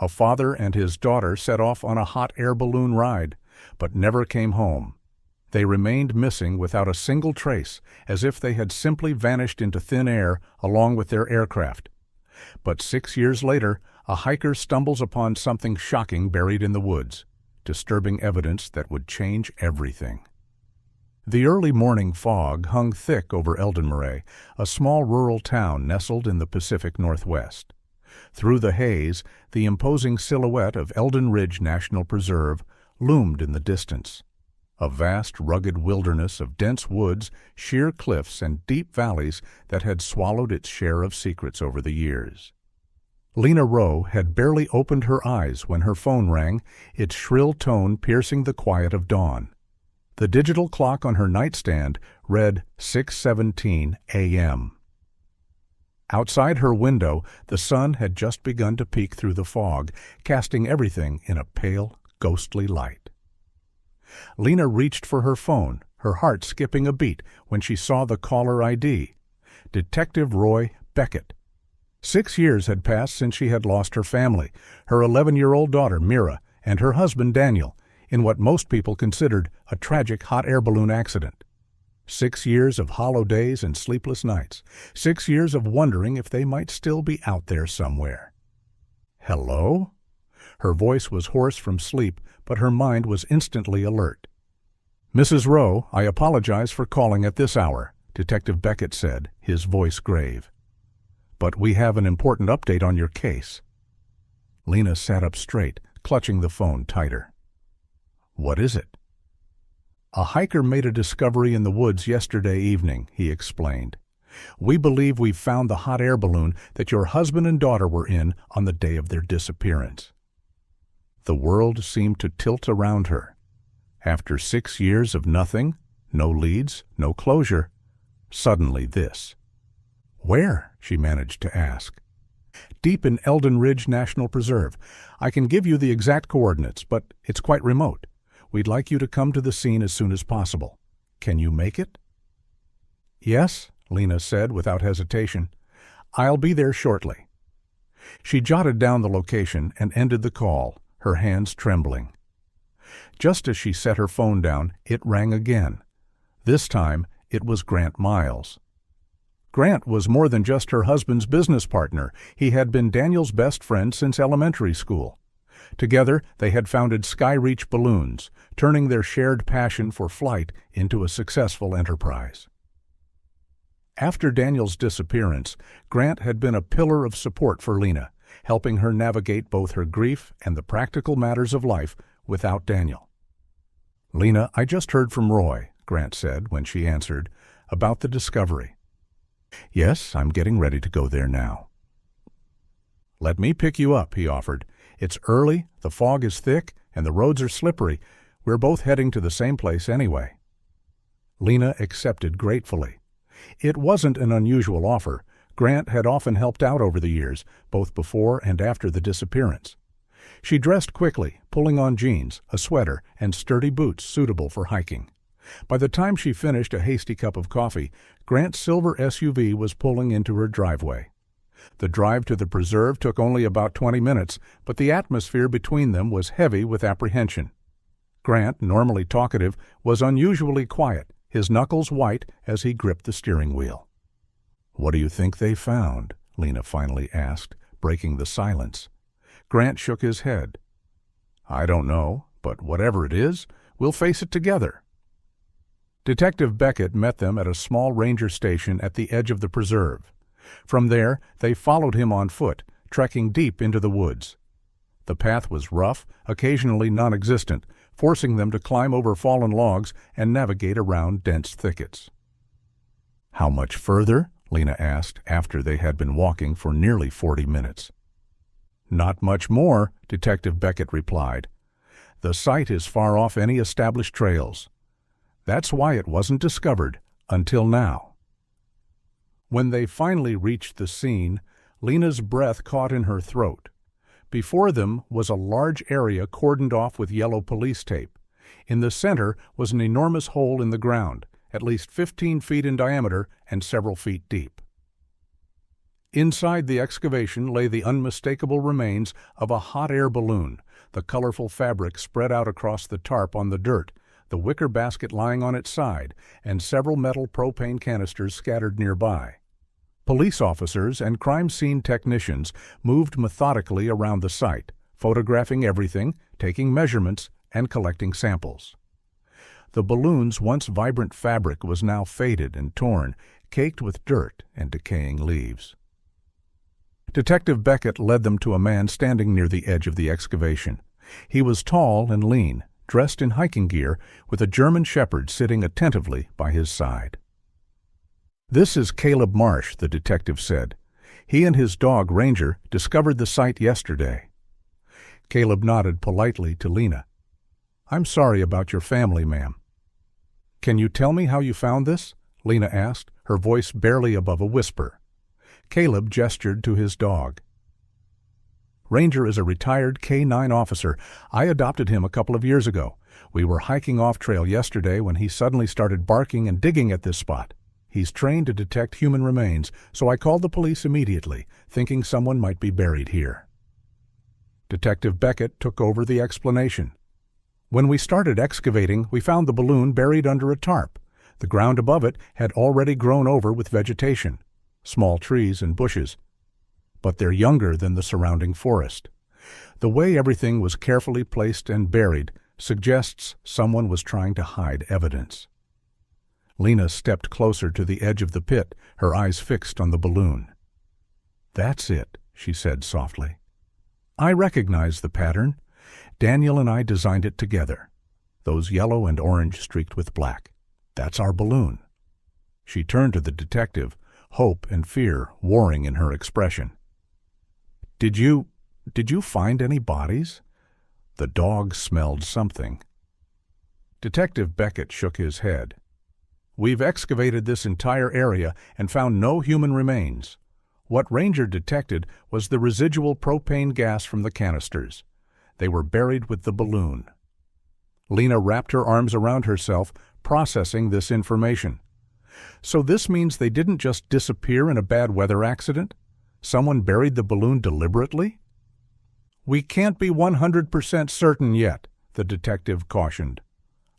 A father and his daughter set off on a hot air balloon ride, but never came home. They remained missing without a single trace, as if they had simply vanished into thin air along with their aircraft. But 6 years later, a hiker stumbles upon something shocking buried in the woods, disturbing evidence that would change everything. The early morning fog hung thick over Eldon Marais, a small rural town nestled in the Pacific Northwest. Through the haze, the imposing silhouette of Eldon Ridge National Preserve loomed in the distance. A vast, rugged wilderness of dense woods, sheer cliffs, and deep valleys that had swallowed its share of secrets over the years. Lena Rowe had barely opened her eyes when her phone rang, its shrill tone piercing the quiet of dawn. The digital clock on her nightstand read 6:17 a.m. Outside her window, the sun had just begun to peek through the fog, casting everything in a pale, ghostly light. Lena reached for her phone, her heart skipping a beat when she saw the caller ID. Detective Roy Beckett. 6 years had passed since she had lost her family, her 11-year-old daughter Mira, and her husband Daniel, in what most people considered a tragic hot air balloon accident. 6 years of hollow days and sleepless nights. 6 years of wondering if they might still be out there somewhere. Hello? Her voice was hoarse from sleep, but her mind was instantly alert. "Mrs. Rowe, I apologize for calling at this hour," Detective Beckett said, his voice grave. "But we have an important update on your case." Lena sat up straight, clutching the phone tighter. "What is it?" "A hiker made a discovery in the woods yesterday evening," he explained. "We believe we've found the hot air balloon that your husband and daughter were in on the day of their disappearance." The world seemed to tilt around her. After 6 years of nothing, no leads, no closure, suddenly this. "Where?" she managed to ask. "Deep in Eldon Ridge National Preserve. I can give you the exact coordinates, but it's quite remote. We'd like you to come to the scene as soon as possible. Can you make it?" "Yes," Lena said without hesitation. "I'll be there shortly." She jotted down the location and ended the call, her hands trembling. Just as she set her phone down, it rang again. This time, it was Grant Miles. Grant was more than just her husband's business partner. He had been Daniel's best friend since elementary school. Together, they had founded Skyreach Balloons, turning their shared passion for flight into a successful enterprise. After Daniel's disappearance, Grant had been a pillar of support for Lena, helping her navigate both her grief and the practical matters of life without Daniel. "Lena, I just heard from Roy," Grant said when she answered, "about the discovery." "Yes, I'm getting ready to go there now." "Let me pick you up," he offered. "It's early, the fog is thick, and the roads are slippery. We're both heading to the same place anyway." Lena accepted gratefully. It wasn't an unusual offer. Grant had often helped out over the years, both before and after the disappearance. She dressed quickly, pulling on jeans, a sweater, and sturdy boots suitable for hiking. By the time she finished a hasty cup of coffee, Grant's silver SUV was pulling into her driveway. The drive to the preserve took only about 20 minutes, but the atmosphere between them was heavy with apprehension. Grant, normally talkative, was unusually quiet, his knuckles white as he gripped the steering wheel. "What do you think they found?" Lena finally asked, breaking the silence. Grant shook his head. "I don't know, but whatever it is, we'll face it together." Detective Beckett met them at a small ranger station at the edge of the preserve. From there, they followed him on foot, trekking deep into the woods. The path was rough, occasionally non-existent, forcing them to climb over fallen logs and navigate around dense thickets. "How much further?" Lena asked after they had been walking for nearly 40 minutes. "Not much more," Detective Beckett replied. "The site is far off any established trails. That's why it wasn't discovered until now." When they finally reached the scene, Lena's breath caught in her throat. Before them was a large area cordoned off with yellow police tape. In the center was an enormous hole in the ground, at least 15 feet in diameter and several feet deep. Inside the excavation lay the unmistakable remains of a hot air balloon, the colorful fabric spread out across the tarp on the dirt, the wicker basket lying on its side, and several metal propane canisters scattered nearby. Police officers and crime scene technicians moved methodically around the site, photographing everything, taking measurements, and collecting samples. The balloon's once vibrant fabric was now faded and torn, caked with dirt and decaying leaves. Detective Beckett led them to a man standing near the edge of the excavation. He was tall and lean, dressed in hiking gear, with a German shepherd sitting attentively by his side. "This is Caleb Marsh," the detective said. "He and his dog, Ranger, discovered the site yesterday." Caleb nodded politely to Lena. "I'm sorry about your family, ma'am." "Can you tell me how you found this?" Lena asked, her voice barely above a whisper. Caleb gestured to his dog. "Ranger is a retired K-9 officer. I adopted him a couple of years ago. We were hiking off-trail yesterday when he suddenly started barking and digging at this spot. He's trained to detect human remains, so I called the police immediately, thinking someone might be buried here." Detective Beckett took over the explanation. "When we started excavating, we found the balloon buried under a tarp. The ground above it had already grown over with vegetation, small trees and bushes, but they're younger than the surrounding forest. The way everything was carefully placed and buried suggests someone was trying to hide evidence." Lena stepped closer to the edge of the pit, her eyes fixed on the balloon. "That's it," she said softly. "I recognize the pattern. Daniel and I designed it together. Those yellow and orange streaked with black. That's our balloon." She turned to the detective, hope and fear warring in her expression. Did you find any bodies?" The dog smelled something. Detective Beckett shook his head. "We've excavated this entire area and found no human remains. What Ranger detected was the residual propane gas from the canisters. They were buried with the balloon." Lena wrapped her arms around herself, processing this information. "So this means they didn't just disappear in a bad weather accident? Someone buried the balloon deliberately?" "We can't be 100% certain yet," the detective cautioned.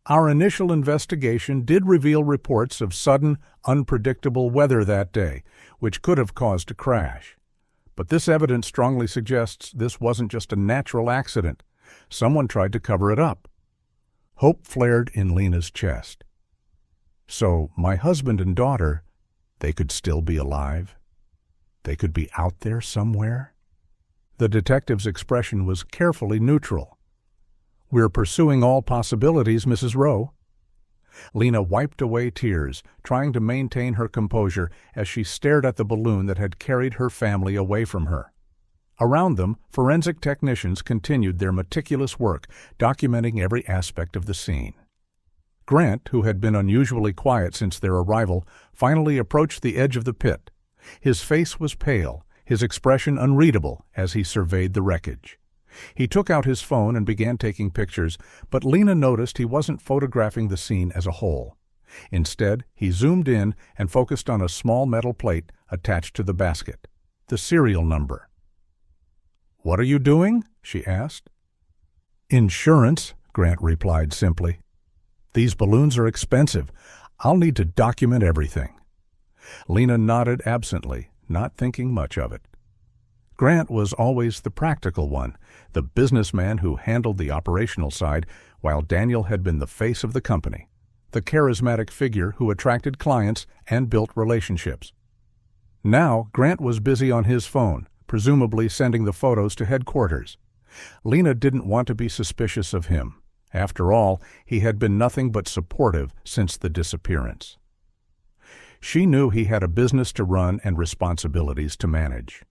"Our initial investigation did reveal reports of sudden, unpredictable weather that day, which could have caused a crash. But this evidence strongly suggests this wasn't just a natural accident. Someone tried to cover it up." Hope flared in Lena's chest. "So my husband and daughter, they could still be alive? They could be out there somewhere?" The detective's expression was carefully neutral. "We're pursuing all possibilities, Mrs. Rowe." Lena wiped away tears, trying to maintain her composure as she stared at the balloon that had carried her family away from her. Around them, forensic technicians continued their meticulous work, documenting every aspect of the scene. Grant, who had been unusually quiet since their arrival, finally approached the edge of the pit. His face was pale, his expression unreadable as he surveyed the wreckage. He took out his phone and began taking pictures, but Lena noticed he wasn't photographing the scene as a whole. Instead, he zoomed in and focused on a small metal plate attached to the basket, the serial number. "What are you doing?" she asked. "Insurance," Grant replied simply. "These balloons are expensive. I'll need to document everything." Lena nodded absently, not thinking much of it. Grant was always the practical one, the businessman who handled the operational side, while Daniel had been the face of the company, the charismatic figure who attracted clients and built relationships. Now, Grant was busy on his phone, presumably sending the photos to headquarters. Lena didn't want to be suspicious of him. After all, he had been nothing but supportive since the disappearance. She knew he had a business to run and responsibilities to manage.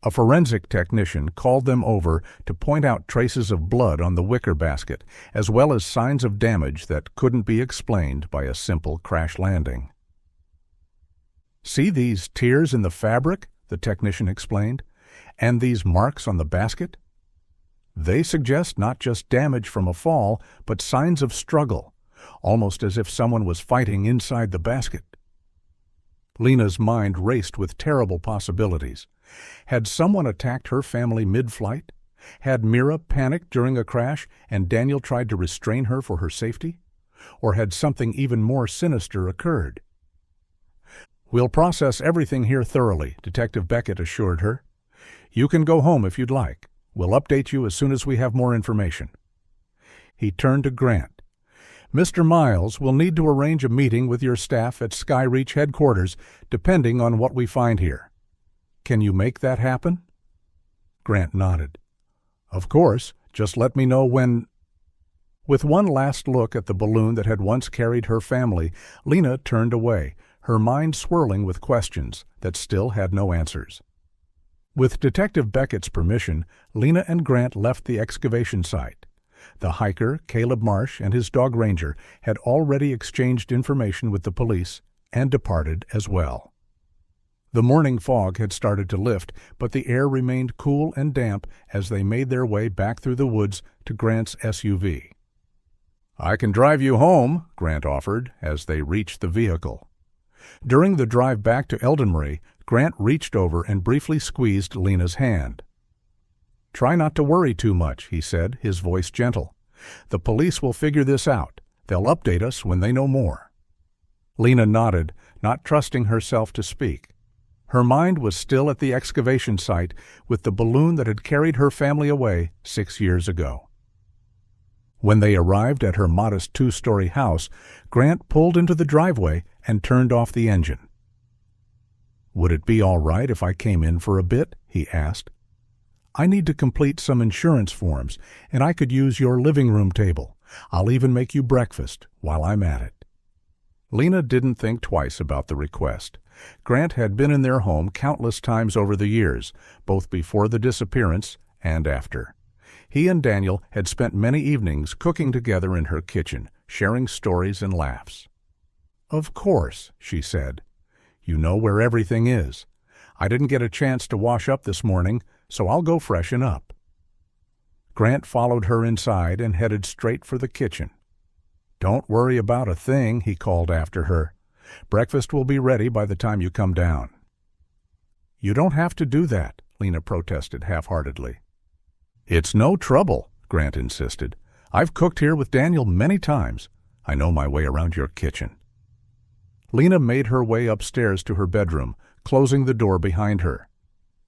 A forensic technician called them over to point out traces of blood on the wicker basket, as well as signs of damage that couldn't be explained by a simple crash landing. "See these tears in the fabric?" the technician explained. "And these marks on the basket? They suggest not just damage from a fall, but signs of struggle, almost as if someone was fighting inside the basket." Lena's mind raced with terrible possibilities. Had someone attacked her family mid-flight? Had Mira panicked during a crash and Daniel tried to restrain her for her safety? Or had something even more sinister occurred? "We'll process everything here thoroughly," Detective Beckett assured her. "You can go home if you'd like. We'll update you as soon as we have more information." He turned to Grant. "Mr. Miles will need to arrange a meeting with your staff at Skyreach headquarters, depending on what we find here. Can you make that happen?" Grant nodded. "Of course. Just let me know when—" With one last look at the balloon that had once carried her family, Lena turned away, her mind swirling with questions that still had no answers. With Detective Beckett's permission, Lena and Grant left the excavation site. The hiker, Caleb Marsh, and his dog Ranger had already exchanged information with the police and departed as well. The morning fog had started to lift, but the air remained cool and damp as they made their way back through the woods to Grant's SUV. "I can drive you home," Grant offered as they reached the vehicle. During the drive back to Eldenbury, Grant reached over and briefly squeezed Lena's hand. "Try not to worry too much," he said, his voice gentle. "The police will figure this out. They'll update us when they know more." Lena nodded, not trusting herself to speak. Her mind was still at the excavation site with the balloon that had carried her family away 6 years ago. When they arrived at her modest 2-story house, Grant pulled into the driveway and turned off the engine. "Would it be all right if I came in for a bit?" he asked. "I need to complete some insurance forms, and I could use your living room table. I'll even make you breakfast while I'm at it." Lena didn't think twice about the request. Grant had been in their home countless times over the years, both before the disappearance and after. He and Daniel had spent many evenings cooking together in her kitchen, sharing stories and laughs. "Of course," she said. "You know where everything is. I didn't get a chance to wash up this morning, so I'll go freshen up." Grant followed her inside and headed straight for the kitchen. "Don't worry about a thing," he called after her. "Breakfast will be ready by the time you come down." "You don't have to do that," Lena protested half-heartedly. "It's no trouble," Grant insisted. "I've cooked here with Daniel many times. I know my way around your kitchen." Lena made her way upstairs to her bedroom, closing the door behind her.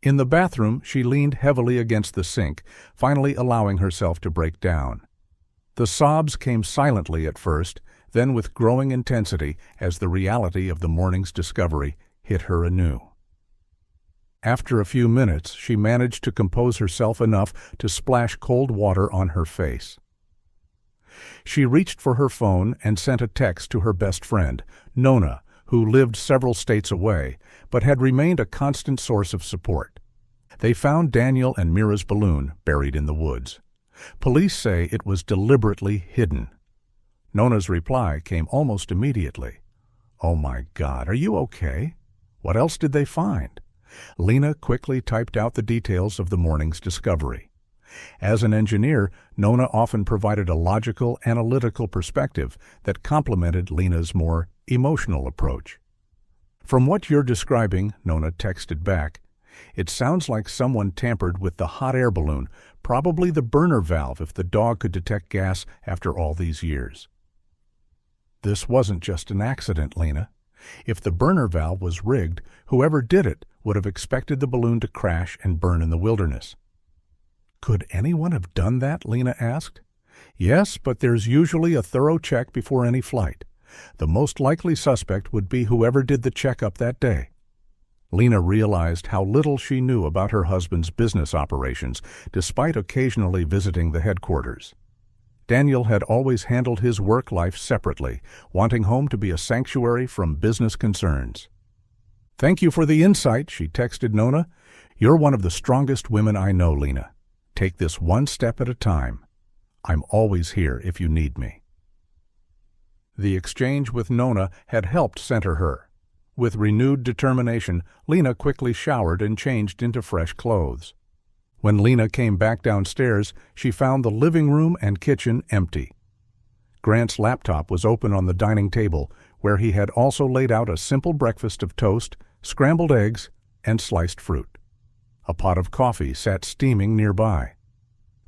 In the bathroom, she leaned heavily against the sink, finally allowing herself to break down. The sobs came silently at first, then with growing intensity as the reality of the morning's discovery hit her anew. After a few minutes, she managed to compose herself enough to splash cold water on her face. She reached for her phone and sent a text to her best friend, Nona, who lived several states away, but had remained a constant source of support. They found Daniel and Mira's balloon buried in the woods. Police say it was deliberately hidden. Nona's reply came almost immediately. "Oh my God, are you okay? What else did they find?" Lena quickly typed out the details of the morning's discovery. As an engineer, Nona often provided a logical, analytical perspective that complemented Lena's more emotional approach. "From what you're describing," Nona texted back, "it sounds like someone tampered with the hot air balloon, probably the burner valve if the dog could detect gas after all these years." "This wasn't just an accident, Lena. If the burner valve was rigged, whoever did it would have expected the balloon to crash and burn in the wilderness." "Could anyone have done that?" Lena asked. "Yes, but there's usually a thorough check before any flight. The most likely suspect would be whoever did the checkup that day." Lena realized how little she knew about her husband's business operations, despite occasionally visiting the headquarters. Daniel had always handled his work life separately, wanting home to be a sanctuary from business concerns. "Thank you for the insight," she texted Nona. "You're one of the strongest women I know, Lena. Take this one step at a time. I'm always here if you need me." The exchange with Nona had helped center her. With renewed determination, Lena quickly showered and changed into fresh clothes. When Lena came back downstairs, she found the living room and kitchen empty. Grant's laptop was open on the dining table, where he had also laid out a simple breakfast of toast, scrambled eggs, and sliced fruit. A pot of coffee sat steaming nearby.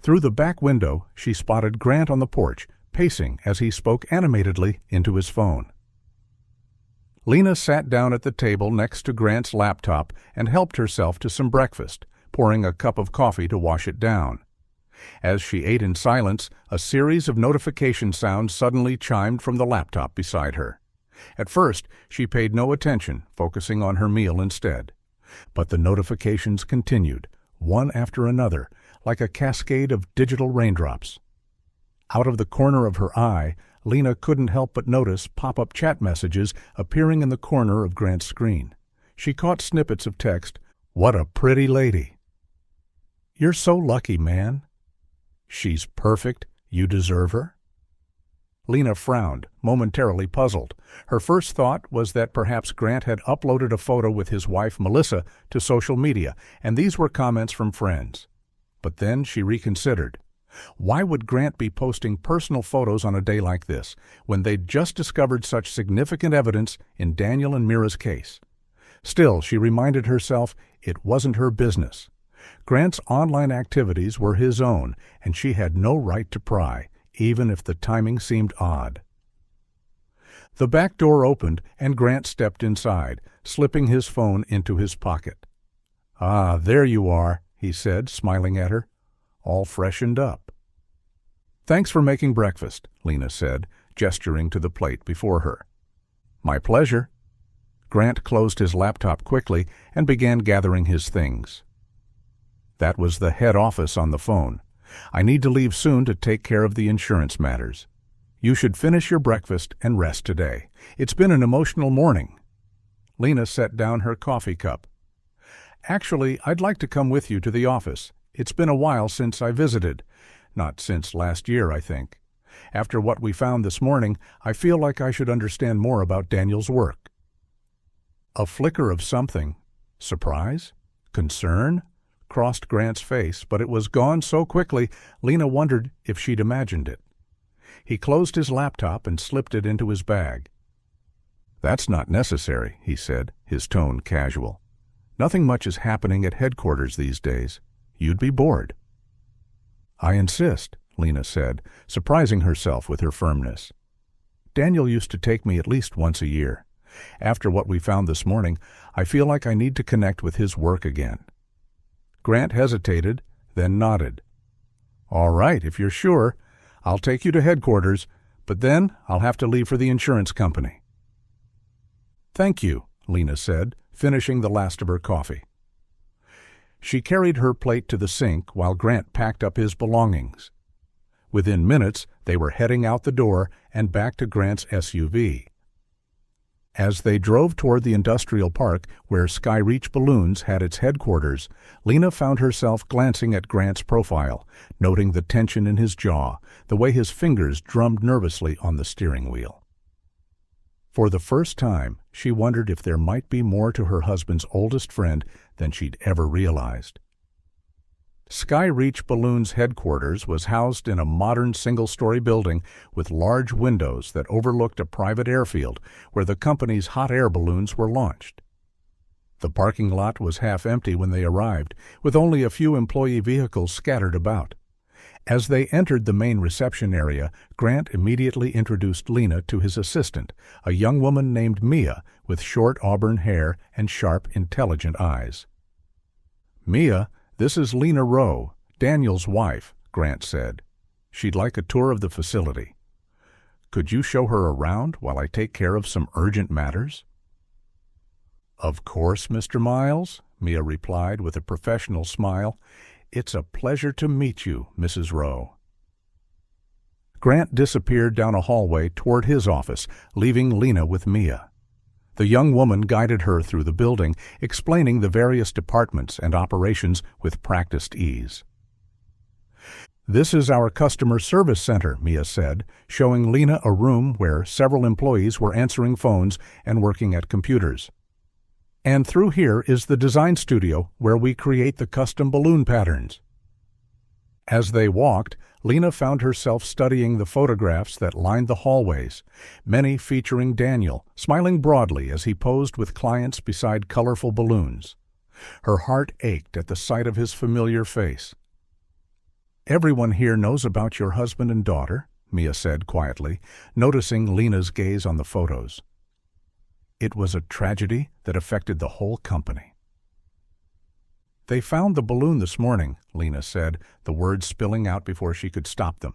Through the back window, she spotted Grant on the porch, pacing as he spoke animatedly into his phone. Lena sat down at the table next to Grant's laptop and helped herself to some breakfast, pouring a cup of coffee to wash it down. As she ate in silence, a series of notification sounds suddenly chimed from the laptop beside her. At first, she paid no attention, focusing on her meal instead. But the notifications continued, one after another, like a cascade of digital raindrops. Out of the corner of her eye, Lena couldn't help but notice pop-up chat messages appearing in the corner of Grant's screen. She caught snippets of text, "What a pretty lady." "You're so lucky, man." "She's perfect. You deserve her." Lena frowned, momentarily puzzled. Her first thought was that perhaps Grant had uploaded a photo with his wife Melissa to social media, and these were comments from friends. But then she reconsidered. Why would Grant be posting personal photos on a day like this, when they'd just discovered such significant evidence in Daniel and Mira's case? Still, she reminded herself it wasn't her business. Grant's online activities were his own, and she had no right to pry, even if the timing seemed odd. The back door opened, and Grant stepped inside, slipping his phone into his pocket. "Ah, there you are," he said, smiling at her. "All freshened up." "Thanks for making breakfast," Lena said, gesturing to the plate before her. "My pleasure." Grant closed his laptop quickly and began gathering his things. That was the head office on the phone. "I need to leave soon to take care of the insurance matters. You should finish your breakfast and rest today. It's been an emotional morning." Lena set down her coffee cup. "Actually, I'd like to come with you to the office. It's been a while since I visited. Not since last year, I think. After what we found this morning, I feel like I should understand more about Daniel's work." A flicker of something, surprise, concern, crossed Grant's face, but it was gone so quickly Lena wondered if she'd imagined it. He closed his laptop and slipped it into his bag. "That's not necessary," he said, his tone casual. "Nothing much is happening at headquarters these days. You'd be bored." "I insist," Lena said, surprising herself with her firmness. "Daniel used to take me at least once a year. After what we found this morning, I feel like I need to connect with his work again." Grant hesitated, then nodded. "All right, if you're sure. I'll take you to headquarters, but then I'll have to leave for the insurance company." "Thank you," Lena said, finishing the last of her coffee. She carried her plate to the sink while Grant packed up his belongings. Within minutes, they were heading out the door and back to Grant's SUV. As they drove toward the industrial park where Skyreach Balloons had its headquarters, Lena found herself glancing at Grant's profile, noting the tension in his jaw, the way his fingers drummed nervously on the steering wheel. For the first time, she wondered if there might be more to her husband's oldest friend than she'd ever realized. Skyreach Balloons' headquarters was housed in a modern single-story building with large windows that overlooked a private airfield where the company's hot air balloons were launched. The parking lot was half empty when they arrived, with only a few employee vehicles scattered about. As they entered the main reception area, Grant immediately introduced Lena to his assistant, a young woman named Mia with short auburn hair and sharp, intelligent eyes. "Mia, this is Lena Rowe, Daniel's wife," Grant said. "She'd like a tour of the facility. Could you show her around while I take care of some urgent matters?" "Of course, Mr. Miles," Mia replied with a professional smile. "It's a pleasure to meet you, Mrs. Rowe." Grant disappeared down a hallway toward his office, leaving Lena with Mia. The young woman guided her through the building, explaining the various departments and operations with practiced ease. "This is our customer service center," Mia said, showing Lena a room where several employees were answering phones and working at computers. "And through here is the design studio where we create the custom balloon patterns." As they walked, Lena found herself studying the photographs that lined the hallways, many featuring Daniel, smiling broadly as he posed with clients beside colorful balloons. Her heart ached at the sight of his familiar face. "Everyone here knows about your husband and daughter," Mia said quietly, noticing Lena's gaze on the photos. "It was a tragedy that affected the whole company." "They found the balloon this morning," Lena said, the words spilling out before she could stop them.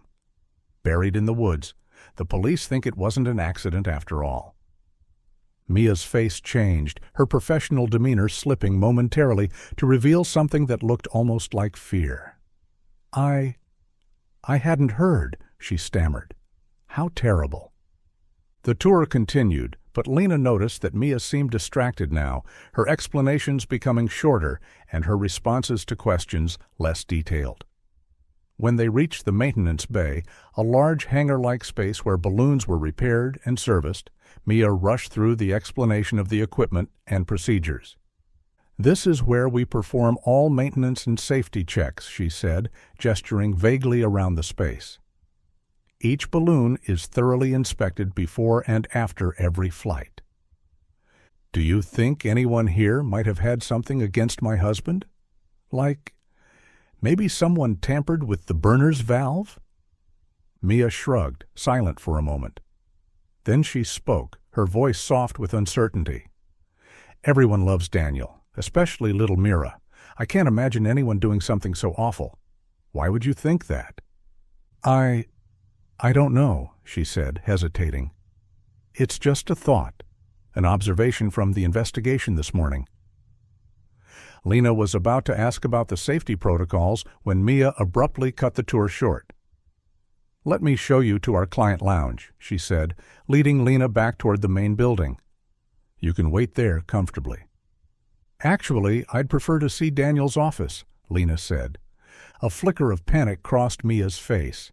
"Buried in the woods. The police think it wasn't an accident after all." Mia's face changed, her professional demeanor slipping momentarily to reveal something that looked almost like fear. I hadn't heard," she stammered. "How terrible." The tour continued, but Lena noticed that Mia seemed distracted now, her explanations becoming shorter and her responses to questions less detailed. When they reached the maintenance bay, a large hangar-like space where balloons were repaired and serviced, Mia rushed through the explanation of the equipment and procedures. "This is where we perform all maintenance and safety checks," she said, gesturing vaguely around the space. "Each balloon is thoroughly inspected before and after every flight." "Do you think anyone here might have had something against my husband? Like, maybe someone tampered with the burner's valve?" Mia shrugged, silent for a moment. Then she spoke, her voice soft with uncertainty. "Everyone loves Daniel, especially little Mira. I can't imagine anyone doing something so awful. Why would you think that?" I don't know," she said, hesitating. "It's just a thought, an observation from the investigation this morning." Lena was about to ask about the safety protocols when Mia abruptly cut the tour short. "Let me show you to our client lounge," she said, leading Lena back toward the main building. "You can wait there comfortably." "Actually, I'd prefer to see Daniel's office," Lena said. A flicker of panic crossed Mia's face.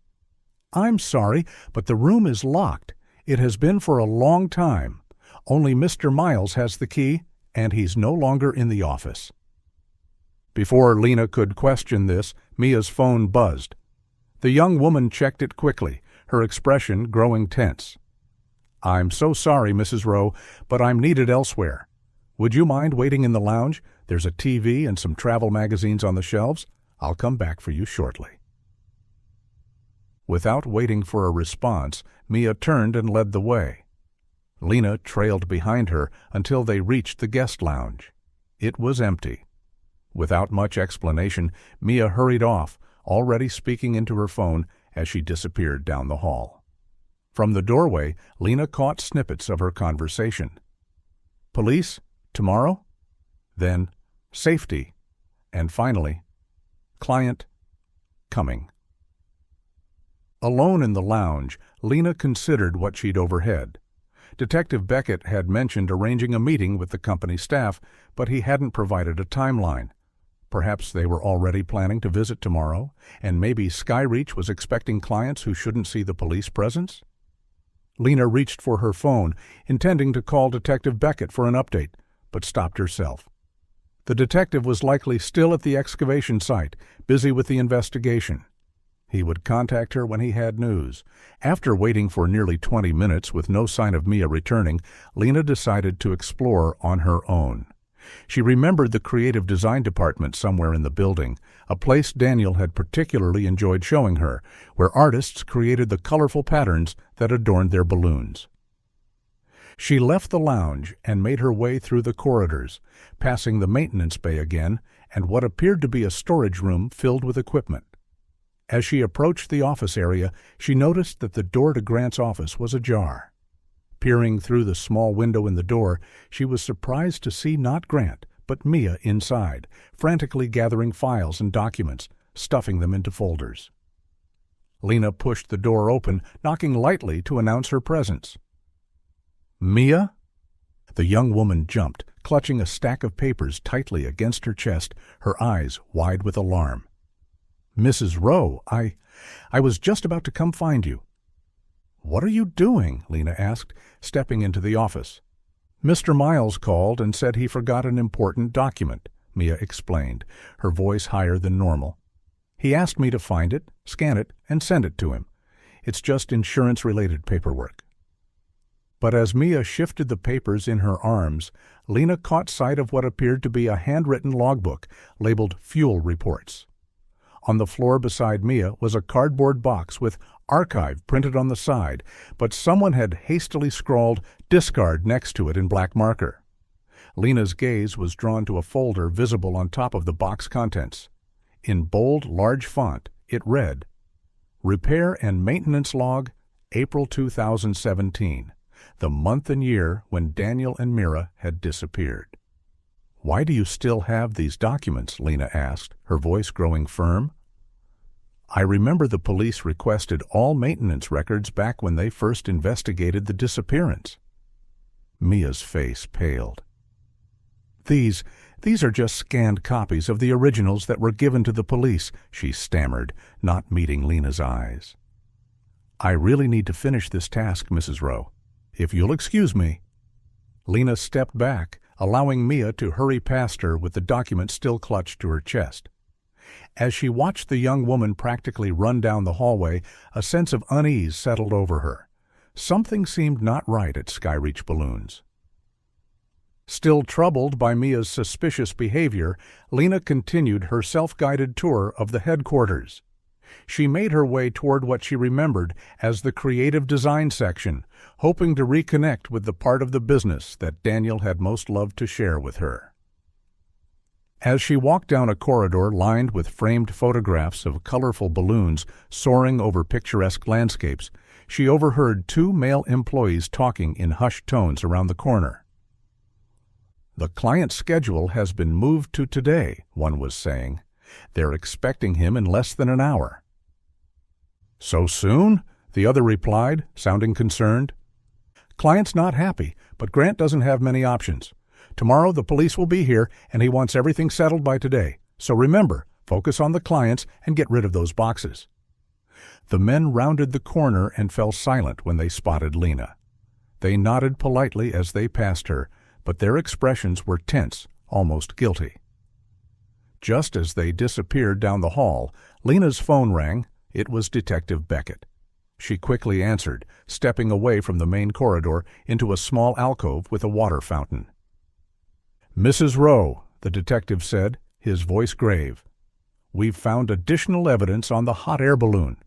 "I'm sorry, but the room is locked. It has been for a long time. Only Mr. Miles has the key, and he's no longer in the office." Before Lena could question this, Mia's phone buzzed. The young woman checked it quickly, her expression growing tense. "I'm so sorry, Mrs. Rowe, but I'm needed elsewhere. Would you mind waiting in the lounge? There's a TV and some travel magazines on the shelves. I'll come back for you shortly." Without waiting for a response, Mia turned and led the way. Lena trailed behind her until they reached the guest lounge. It was empty. Without much explanation, Mia hurried off, already speaking into her phone as she disappeared down the hall. From the doorway, Lena caught snippets of her conversation. "Police? Tomorrow?" Then, "Safety." And finally, "Client? Coming." Alone in the lounge, Lena considered what she'd overheard. Detective Beckett had mentioned arranging a meeting with the company staff, but he hadn't provided a timeline. Perhaps they were already planning to visit tomorrow, and maybe Skyreach was expecting clients who shouldn't see the police presence? Lena reached for her phone, intending to call Detective Beckett for an update, but stopped herself. The detective was likely still at the excavation site, busy with the investigation. He would contact her when he had news. After waiting for nearly 20 minutes with no sign of Mia returning, Lena decided to explore on her own. She remembered the creative design department somewhere in the building, a place Daniel had particularly enjoyed showing her, where artists created the colorful patterns that adorned their balloons. She left the lounge and made her way through the corridors, passing the maintenance bay again and what appeared to be a storage room filled with equipment. As she approached the office area, she noticed that the door to Grant's office was ajar. Peering through the small window in the door, she was surprised to see not Grant, but Mia inside, frantically gathering files and documents, stuffing them into folders. Lena pushed the door open, knocking lightly to announce her presence. "Mia?" The young woman jumped, clutching a stack of papers tightly against her chest, her eyes wide with alarm. "Mrs. Rowe, I was just about to come find you." "What are you doing?" Lena asked, stepping into the office. "Mr. Miles called and said he forgot an important document," Mia explained, her voice higher than normal. He asked me to find it, scan it, and send it to him. It's just insurance-related paperwork. But as Mia shifted the papers in her arms, Lena caught sight of what appeared to be a handwritten logbook labeled Fuel Reports. On the floor beside Mia was a cardboard box with Archive printed on the side, but someone had hastily scrawled Discard next to it in black marker. Lena's gaze was drawn to a folder visible on top of the box contents. In bold, large font, it read, Repair and Maintenance Log, April 2017, the month and year when Daniel and Mira had disappeared. "Why do you still have these documents?" Lena asked, her voice growing firm. "I remember the police requested all maintenance records back when they first investigated the disappearance." Mia's face paled. These are just scanned copies of the originals that were given to the police," she stammered, not meeting Lena's eyes. "I really need to finish this task, Mrs. Rowe. If you'll excuse me." Lena stepped back, allowing Mia to hurry past her with the document still clutched to her chest. As she watched the young woman practically run down the hallway, a sense of unease settled over her. Something seemed not right at Skyreach Balloons. Still troubled by Mia's suspicious behavior, Lena continued her self-guided tour of the headquarters. She made her way toward what she remembered as the creative design section, hoping to reconnect with the part of the business that Daniel had most loved to share with her. As she walked down a corridor lined with framed photographs of colorful balloons soaring over picturesque landscapes, she overheard two male employees talking in hushed tones around the corner. "The client's schedule has been moved to today," one was saying. "They're expecting him in less than an hour." "So soon?" the other replied, sounding concerned. "Client's not happy, but Grant doesn't have many options. Tomorrow the police will be here, and he wants everything settled by today. So remember, focus on the clients and get rid of those boxes." The men rounded the corner and fell silent when they spotted Lena. They nodded politely as they passed her, but their expressions were tense, almost guilty. Just as they disappeared down the hall, Lena's phone rang. It was Detective Beckett. She quickly answered, stepping away from the main corridor into a small alcove with a water fountain. "Mrs. Rowe," the detective said, his voice grave, "we've found additional evidence on the hot air balloon.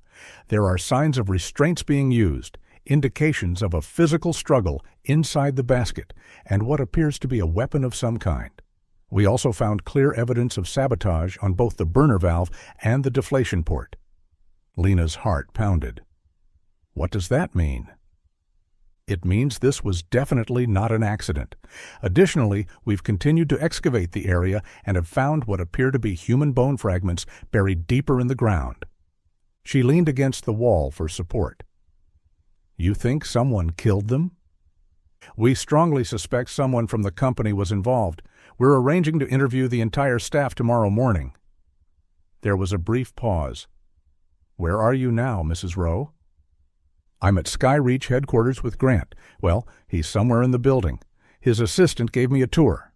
There are signs of restraints being used, indications of a physical struggle inside the basket, and what appears to be a weapon of some kind. We also found clear evidence of sabotage on both the burner valve and the deflation port." Lena's heart pounded. "What does that mean?" "It means this was definitely not an accident. Additionally, we've continued to excavate the area and have found what appear to be human bone fragments buried deeper in the ground." She leaned against the wall for support. "You think someone killed them?" "We strongly suspect someone from the company was involved. We're arranging to interview the entire staff tomorrow morning." There was a brief pause. "Where are you now, Mrs. Rowe?" "I'm at Skyreach headquarters with Grant. Well, he's somewhere in the building. His assistant gave me a tour."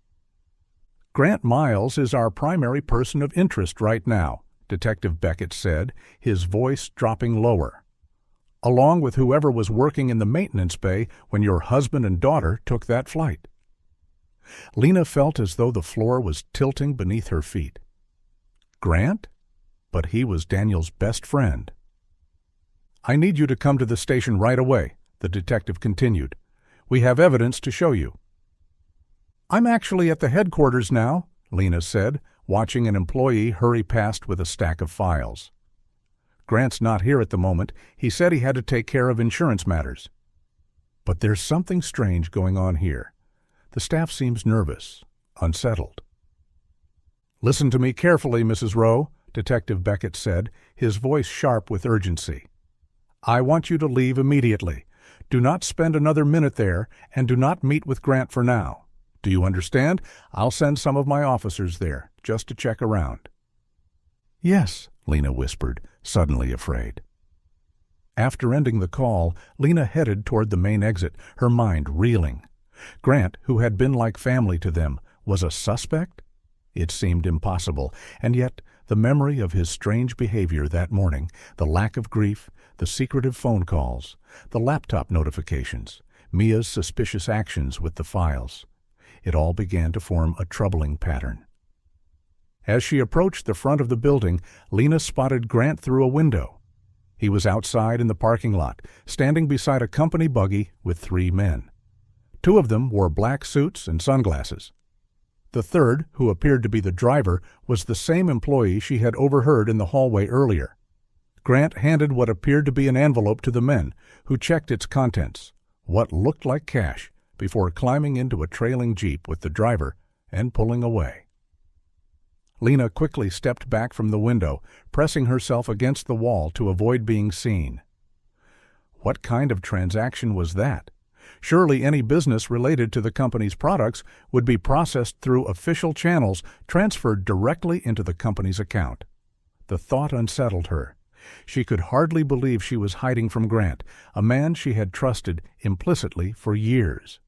"Grant Miles is our primary person of interest right now," Detective Beckett said, his voice dropping lower. "Along with whoever was working in the maintenance bay when your husband and daughter took that flight." Lena felt as though the floor was tilting beneath her feet. Grant? But he was Daniel's best friend. "I need you to come to the station right away," the detective continued. "We have evidence to show you." "I'm actually at the headquarters now," Lena said, watching an employee hurry past with a stack of files. "Grant's not here at the moment. He said he had to take care of insurance matters." "But there's something strange going on here. The staff seems nervous, unsettled." "Listen to me carefully, Mrs. Rowe," Detective Beckett said, his voice sharp with urgency. "I want you to leave immediately. Do not spend another minute there, and do not meet with Grant for now. Do you understand? I'll send some of my officers there, just to check around." "Yes," Lena whispered, suddenly afraid. After ending the call, Lena headed toward the main exit, her mind reeling. Grant, who had been like family to them, was a suspect? It seemed impossible, and yet The memory of his strange behavior that morning, the lack of grief, the secretive phone calls, the laptop notifications, Mia's suspicious actions with the files. It all began to form a troubling pattern. As she approached the front of the building, Lena spotted Grant through a window. He was outside in the parking lot, standing beside a company buggy with 3 men. 2 of them wore black suits and sunglasses. The third, who appeared to be the driver, was the same employee she had overheard in the hallway earlier. Grant handed what appeared to be an envelope to the men, who checked its contents, what looked like cash, before climbing into a trailing Jeep with the driver and pulling away. Lena quickly stepped back from the window, pressing herself against the wall to avoid being seen. What kind of transaction was that? Surely any business related to the company's products would be processed through official channels transferred directly into the company's account. The thought unsettled her. She could hardly believe she was hiding from Grant, a man she had trusted implicitly for years.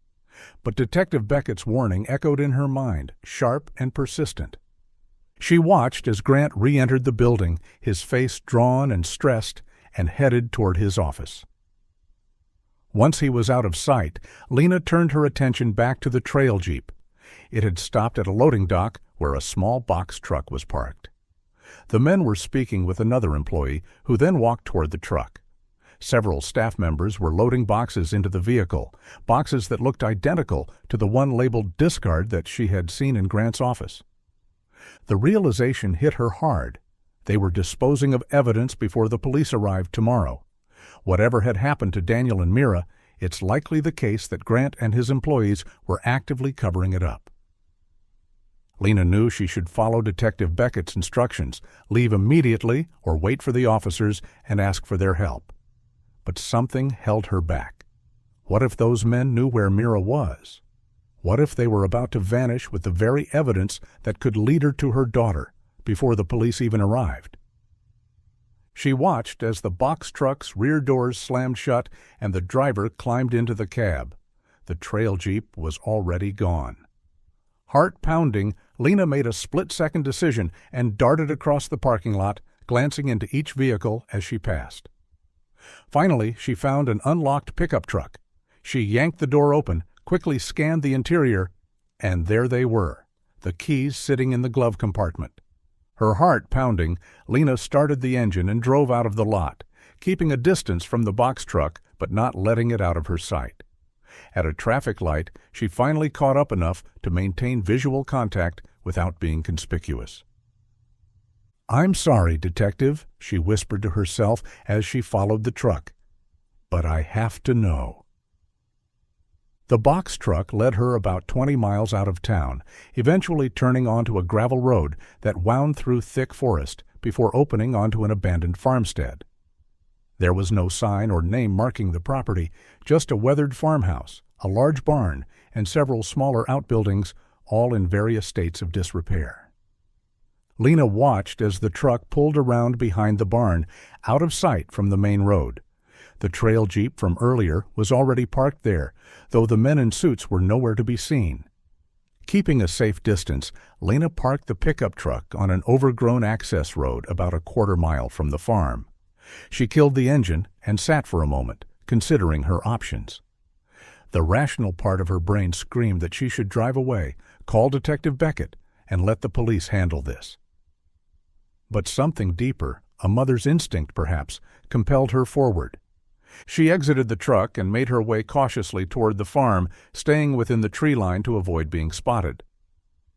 But Detective Beckett's warning echoed in her mind, sharp and persistent. She watched as Grant re-entered the building, his face drawn and stressed, and headed toward his office. Once he was out of sight, Lena turned her attention back to the trail Jeep. It had stopped at a loading dock where a small box truck was parked. The men were speaking with another employee, who then walked toward the truck. Several staff members were loading boxes into the vehicle, boxes that looked identical to the one labeled discard that she had seen in Grant's office. The realization hit her hard. They were disposing of evidence before the police arrived tomorrow. Whatever had happened to Daniel and Mira, it's likely the case that Grant and his employees were actively covering it up. Lena knew she should follow Detective Beckett's instructions, leave immediately or wait for the officers and ask for their help. But something held her back. What if those men knew where Mira was? What if they were about to vanish with the very evidence that could lead her to her daughter before the police even arrived? She watched as the box truck's rear doors slammed shut and the driver climbed into the cab. The trail Jeep was already gone. Heart pounding, Lena made a split-second decision and darted across the parking lot, glancing into each vehicle as she passed. Finally, she found an unlocked pickup truck. She yanked the door open, quickly scanned the interior, and there they were, the keys sitting in the glove compartment. Her heart pounding, Lena started the engine and drove out of the lot, keeping a distance from the box truck but not letting it out of her sight. At a traffic light, she finally caught up enough to maintain visual contact without being conspicuous. "I'm sorry, Detective," she whispered to herself as she followed the truck, "but I have to know." The box truck led her about 20 miles out of town, eventually turning onto a gravel road that wound through thick forest before opening onto an abandoned farmstead. There was no sign or name marking the property, just a weathered farmhouse, a large barn, and several smaller outbuildings, all in various states of disrepair. Lena watched as the truck pulled around behind the barn, out of sight from the main road. The trail Jeep from earlier was already parked there, though the men in suits were nowhere to be seen. Keeping a safe distance, Lena parked the pickup truck on an overgrown access road about a quarter-mile from the farm. She killed the engine and sat for a moment, considering her options. The rational part of her brain screamed that she should drive away, call Detective Beckett, and let the police handle this. But something deeper, a mother's instinct perhaps, compelled her forward. She exited the truck and made her way cautiously toward the farm, staying within the tree line to avoid being spotted.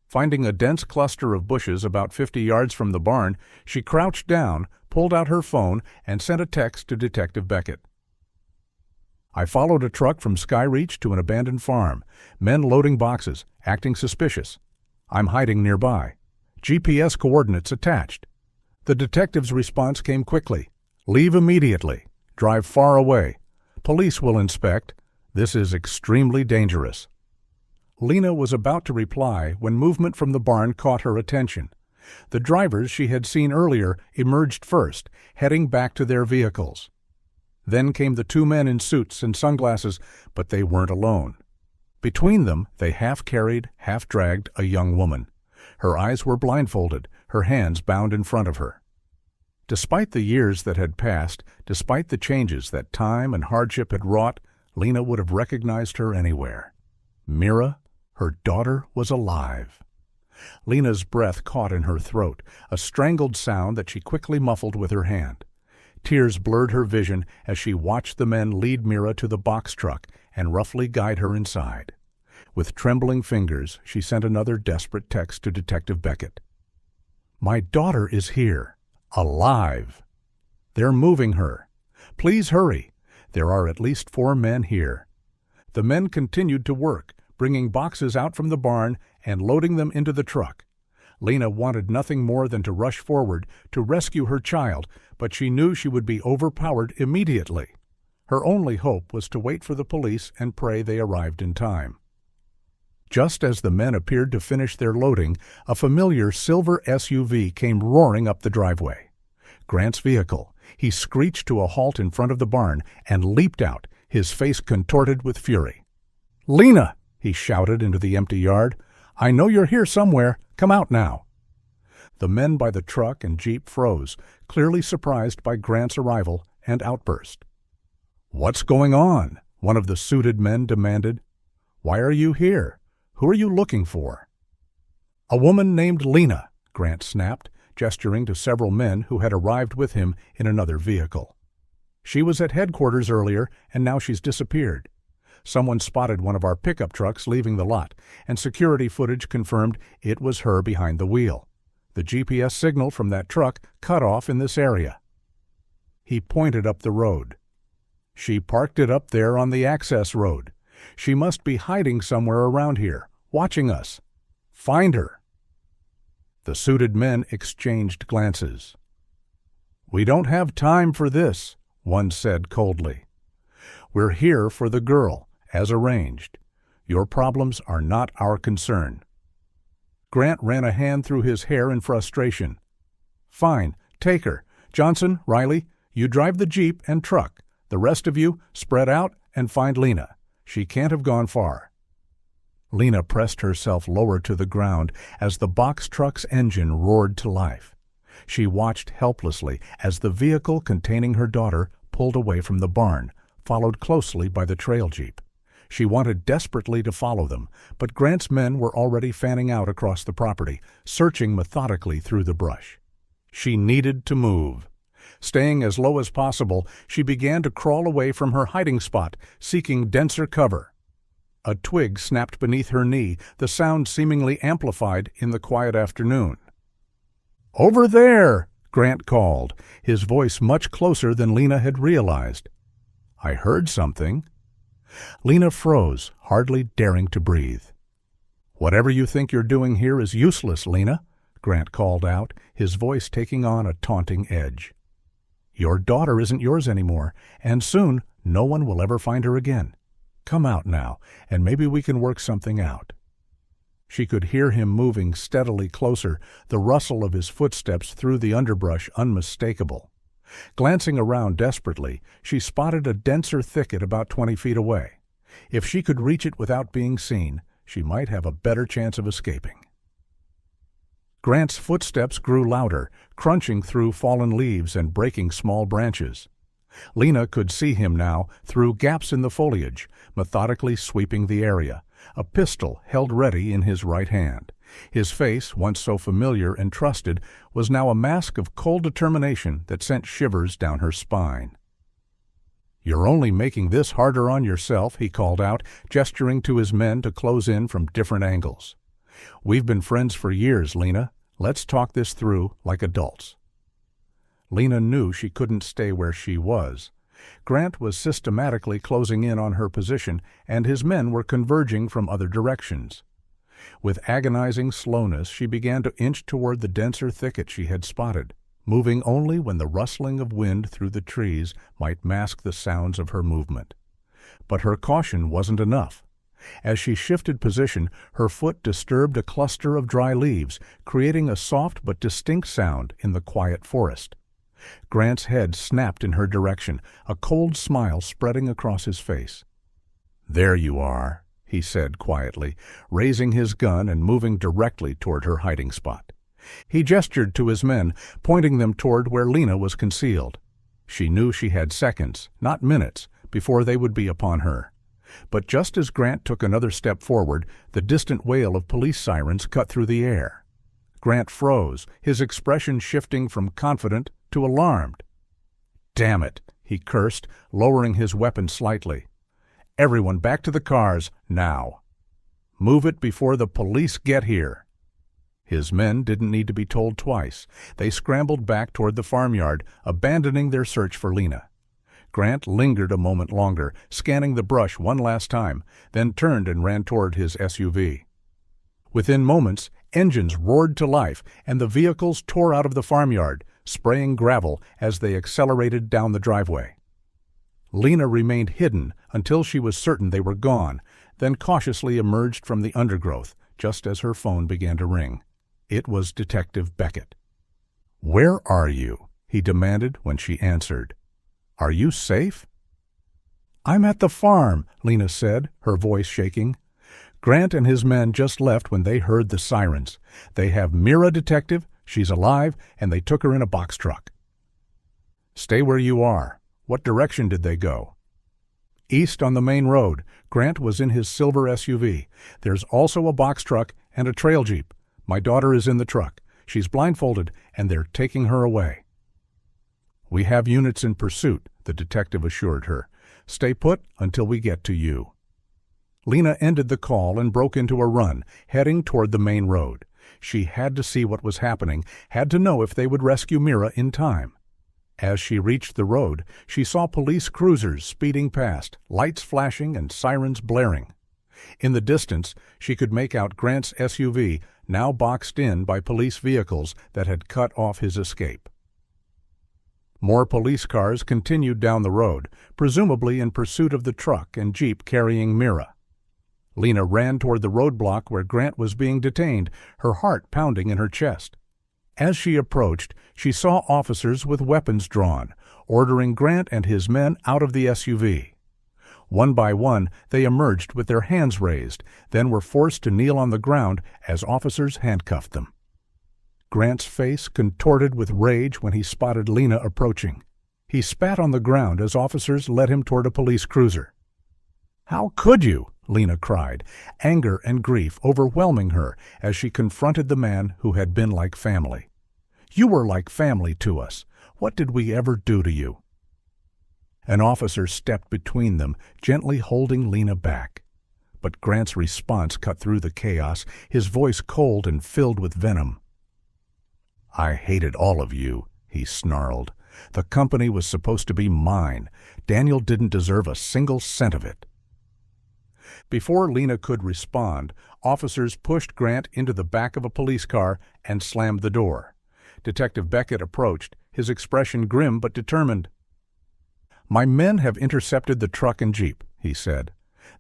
Finding a dense cluster of bushes about 50 yards from the barn, she crouched down, pulled out her phone, and sent a text to Detective Beckett. "I followed a truck from Skyreach to an abandoned farm. Men loading boxes, acting suspicious. I'm hiding nearby. GPS coordinates attached." The detective's response came quickly. "Leave immediately. Drive far away. Police will inspect. This is extremely dangerous." Lena was about to reply when movement from the barn caught her attention. The drivers she had seen earlier emerged first, heading back to their vehicles. Then came the 2 men in suits and sunglasses, but they weren't alone. Between them, they half-carried, half-dragged a young woman. Her eyes were blindfolded, her hands bound in front of her. Despite the years that had passed, despite the changes that time and hardship had wrought, Lena would have recognized her anywhere. Mira, her daughter, was alive. Lena's breath caught in her throat, a strangled sound that she quickly muffled with her hand. Tears blurred her vision as she watched the men lead Mira to the box truck and roughly guide her inside. With trembling fingers, she sent another desperate text to Detective Beckett. "My daughter is here, alive. They're moving her. Please hurry. There are at least 4 men here." The men continued to work, bringing boxes out from the barn and loading them into the truck. Lena wanted nothing more than to rush forward to rescue her child, but she knew she would be overpowered immediately. Her only hope was to wait for the police and pray they arrived in time. Just as the men appeared to finish their loading, a familiar silver SUV came roaring up the driveway. Grant's vehicle. He screeched to a halt in front of the barn and leaped out, his face contorted with fury. "Lena!" he shouted into the empty yard. "I know you're here somewhere. Come out now." The men by the truck and Jeep froze, clearly surprised by Grant's arrival and outburst. "What's going on?" one of the suited men demanded. "Why are you here? Who are you looking for?" "A woman named Lena," Grant snapped, gesturing to several men who had arrived with him in another vehicle. "She was at headquarters earlier, and now she's disappeared. Someone spotted one of our pickup trucks leaving the lot, and security footage confirmed it was her behind the wheel. The GPS signal from that truck cut off in this area." He pointed up the road. "She parked it up there on the access road. She must be hiding somewhere around here, watching us. Find her." The suited men exchanged glances. "We don't have time for this," one said coldly. "We're here for the girl, as arranged. Your problems are not our concern." Grant ran a hand through his hair in frustration. "Fine, take her. Johnson, Riley, you drive the Jeep and truck. The rest of you, spread out and find Lena. She can't have gone far." Lena pressed herself lower to the ground as the box truck's engine roared to life. She watched helplessly as the vehicle containing her daughter pulled away from the barn, followed closely by the trail Jeep. She wanted desperately to follow them, but Grant's men were already fanning out across the property, searching methodically through the brush. She needed to move. Staying as low as possible, she began to crawl away from her hiding spot, seeking denser cover. A twig snapped beneath her knee, the sound seemingly amplified in the quiet afternoon. "Over there!" Grant called, his voice much closer than Lena had realized. "I heard something." Lena froze, hardly daring to breathe. "Whatever you think you're doing here is useless, Lena," Grant called out, his voice taking on a taunting edge. "Your daughter isn't yours anymore, and soon no one will ever find her again. Come out now, and maybe we can work something out." She could hear him moving steadily closer, the rustle of his footsteps through the underbrush unmistakable. Glancing around desperately, she spotted a denser thicket about 20 feet away. If she could reach it without being seen, she might have a better chance of escaping. Grant's footsteps grew louder, crunching through fallen leaves and breaking small branches. Lena could see him now through gaps in the foliage, methodically sweeping the area, a pistol held ready in his right hand. His face, once so familiar and trusted, was now a mask of cold determination that sent shivers down her spine. "You're only making this harder on yourself," he called out, gesturing to his men to close in from different angles. "We've been friends for years, Lena. Let's talk this through like adults." Lena knew she couldn't stay where she was. Grant was systematically closing in on her position, and his men were converging from other directions. With agonizing slowness, she began to inch toward the denser thicket she had spotted, moving only when the rustling of wind through the trees might mask the sounds of her movement. But her caution wasn't enough. As she shifted position, her foot disturbed a cluster of dry leaves, creating a soft but distinct sound in the quiet forest. Grant's head snapped in her direction, a cold smile spreading across his face. "There you are," he said quietly, raising his gun and moving directly toward her hiding spot. He gestured to his men, pointing them toward where Lena was concealed. She knew she had seconds, not minutes, before they would be upon her. But just as Grant took another step forward, the distant wail of police sirens cut through the air. Grant froze, his expression shifting from confident to alarmed. "Damn it," he cursed, lowering his weapon slightly. "Everyone back to the cars, now. Move it before the police get here." His men didn't need to be told twice. They scrambled back toward the farmyard, abandoning their search for Lena. Grant lingered a moment longer, scanning the brush one last time, then turned and ran toward his SUV. Within moments, engines roared to life, and the vehicles tore out of the farmyard, spraying gravel as they accelerated down the driveway. Lena remained hidden until she was certain they were gone, then cautiously emerged from the undergrowth, just as her phone began to ring. It was Detective Beckett. "Where are you?" he demanded when she answered. "Are you safe?" "I'm at the farm," Lena said, her voice shaking. "Grant and his men just left when they heard the sirens. They have Mira, Detective. She's alive, and they took her in a box truck." "Stay where you are. What direction did they go?" "East on the main road. Grant was in his silver SUV. There's also a box truck and a trail jeep. My daughter is in the truck. She's blindfolded, and they're taking her away." "We have units in pursuit," the detective assured her. "Stay put until we get to you." Lena ended the call and broke into a run, heading toward the main road. She had to see what was happening, had to know if they would rescue Mira in time. As she reached the road, she saw police cruisers speeding past, lights flashing and sirens blaring. In the distance, she could make out Grant's SUV, now boxed in by police vehicles that had cut off his escape. More police cars continued down the road, presumably in pursuit of the truck and jeep carrying Mira. Lena ran toward the roadblock where Grant was being detained, her heart pounding in her chest. As she approached, she saw officers with weapons drawn, ordering Grant and his men out of the SUV. One by one, they emerged with their hands raised, then were forced to kneel on the ground as officers handcuffed them. Grant's face contorted with rage when he spotted Lena approaching. He spat on the ground as officers led him toward a police cruiser. "How could you?" Lena cried, anger and grief overwhelming her as she confronted the man who had been like family. "You were like family to us. What did we ever do to you?" An officer stepped between them, gently holding Lena back. But Grant's response cut through the chaos, his voice cold and filled with venom. "I hated all of you," he snarled. "The company was supposed to be mine. Daniel didn't deserve a single cent of it." Before Lena could respond, officers pushed Grant into the back of a police car and slammed the door. Detective Beckett approached, his expression grim but determined. "My men have intercepted the truck and jeep," he said.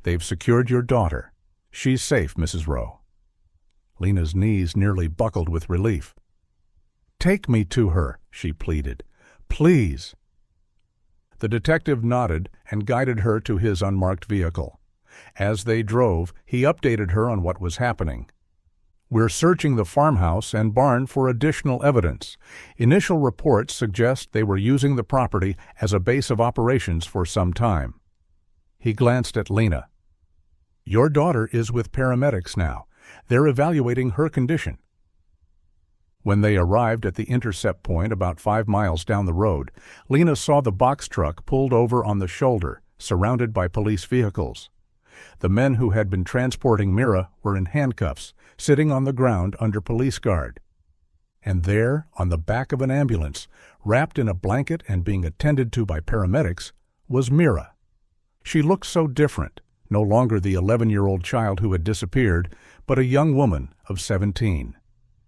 "They've secured your daughter. She's safe, Mrs. Rowe." Lena's knees nearly buckled with relief. "Take me to her," she pleaded. "Please." The detective nodded and guided her to his unmarked vehicle. As they drove, he updated her on what was happening. "We're searching the farmhouse and barn for additional evidence. Initial reports suggest they were using the property as a base of operations for some time." He glanced at Lena. "Your daughter is with paramedics now. They're evaluating her condition." When they arrived at the intercept point about 5 miles down the road, Lena saw the box truck pulled over on the shoulder, surrounded by police vehicles. The men who had been transporting Mira were in handcuffs, sitting on the ground under police guard. And there, on the back of an ambulance, wrapped in a blanket and being attended to by paramedics, was Mira. She looked so different, no longer the 11-year-old child who had disappeared, but a young woman of 17.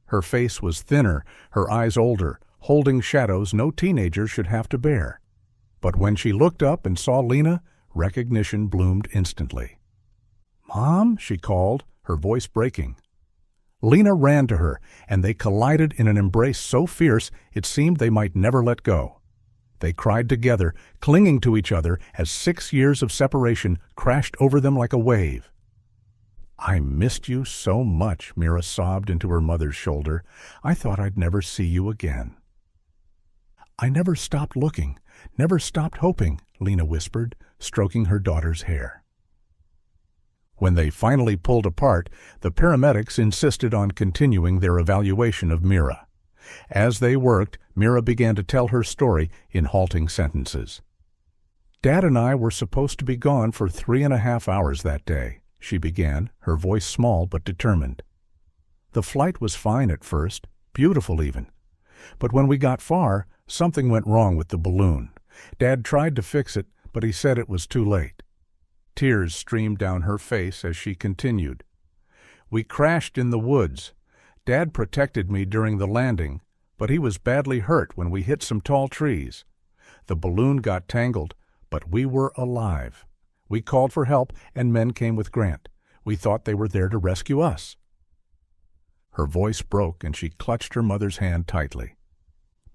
Her face was thinner, her eyes older, holding shadows no teenager should have to bear. But when she looked up and saw Lena, recognition bloomed instantly. "Mom," she called, her voice breaking. Lena ran to her, and they collided in an embrace so fierce it seemed they might never let go. They cried together, clinging to each other as 6 years of separation crashed over them like a wave. "I missed you so much," Mira sobbed into her mother's shoulder. "I thought I'd never see you again." "I never stopped looking, never stopped hoping," Lena whispered, stroking her daughter's hair. When they finally pulled apart, the paramedics insisted on continuing their evaluation of Mira. As they worked, Mira began to tell her story in halting sentences. "Dad and I were supposed to be gone for 3.5 hours that day," she began, her voice small but determined. "The flight was fine at first, beautiful even. But when we got far, something went wrong with the balloon. Dad tried to fix it, but he said it was too late." Tears streamed down her face as she continued. "We crashed in the woods. Dad protected me during the landing, but he was badly hurt when we hit some tall trees. The balloon got tangled, but we were alive. We called for help, and men came with Grant. We thought they were there to rescue us." Her voice broke, and she clutched her mother's hand tightly.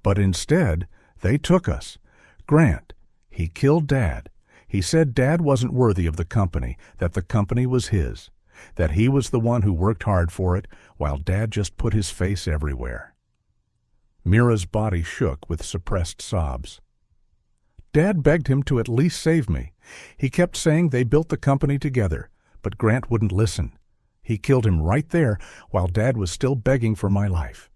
"But instead, they took us. Grant, he killed Dad. He said Dad wasn't worthy of the company, that the company was his, that he was the one who worked hard for it, while Dad just put his face everywhere." Mira's body shook with suppressed sobs. "Dad begged him to at least save me. He kept saying they built the company together, but Grant wouldn't listen. He killed him right there while Dad was still begging for my life."